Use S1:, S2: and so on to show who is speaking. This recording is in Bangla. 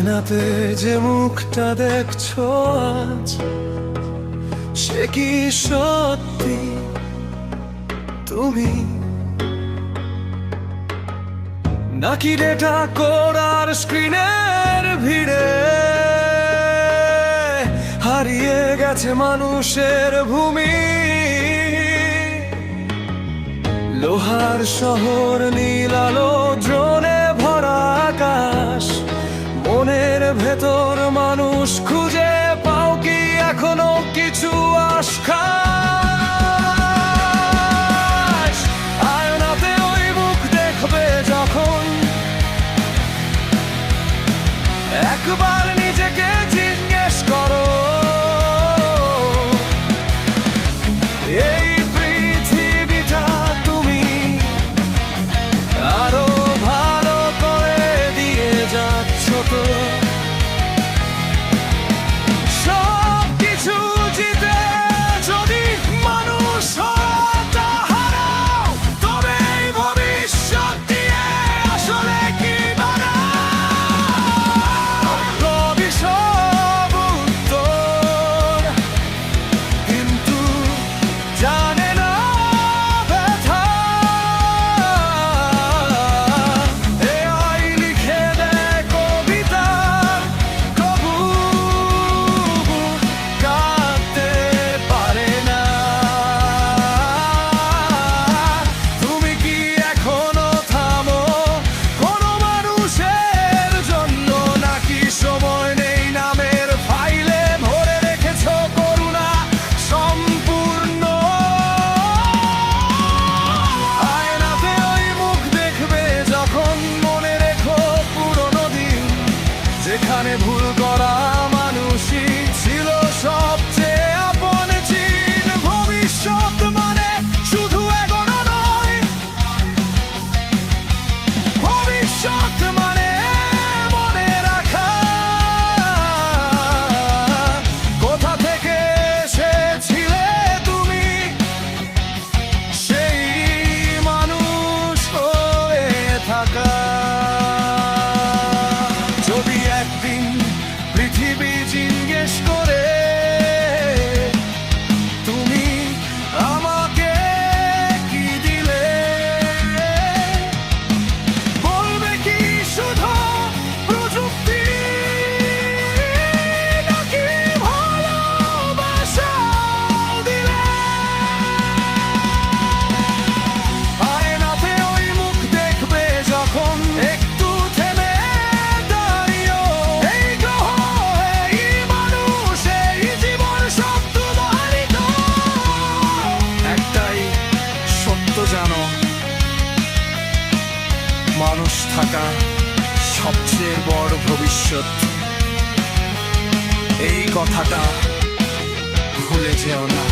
S1: আয়নাতে যে মুখটা দেখছো আজ, সে কি সত্যি তুমি, নাকি ডেটা করার স্ক্রিনের ভিড়ে হারিয়ে গেছে মানুষের ভূমি? লোহার শহর, নীল আলো, ড্রোনে ভরা আকাশ, মনের ভেতর মানুষ খুঁজে পাও কি এখনো কিছু আশকাশ? আয়নাতে ওই মুখ দেখবে যখন, একবার নিজেকে জিজ্ঞেস করো, এই পৃথিবীটা তুমি আরো ভালো করে দিয়ে যাচ্ছ তো? সব কিছু জিতে যদি মানুষ হওয়াটা হারাও, তবে এই ভবিষ্যৎ দিয়ে আসলে কি বানাও? রবি সব উত্তর, কিন্তু জানে না ব্যথা। AI লিখে দেয় কবিতা, কবু কাঁদতে পারে না। তুমি কি এখনো থামো কোনো মানুষের জন্য, নাকি সময় নেই নামের ফাইলে ভরে রেখেছো করুণা সম্পূর্ণ? আয়নাতে ওই মুখ দেখবে যখন, মনে রেখো পুরনো দিন, যেখানে ভুল করা মানুষই ছিল সবচেয়ে আপন চিন। ভবিষ্যৎ মানে শুধু এগোনো নয়, ভবিষ্যৎ মানে মনে রাখা কোথা থেকে এসেছিলে তুমি, সেই মানুষ হয়ে থাকা। যদি একদিন পৃথিবী জিজ্ঞেস করে তুমি আমাকে কি দিলে, বলবে কি শুধু প্রযুক্তি, নাকি ভালোবাসা দিলে? আয়নাতে ওই মুখ দেখবে যখন, একটু থেমে দাঁড়িও। এই গ্রহ, এই মানুষ, এই জীবন সব তোমারই তো। একটাই সত্য জানো, মানুষ থাকা সবচেয়ে বড় ভবিষ্যৎ। এই কথাটা ভুলে যেও না।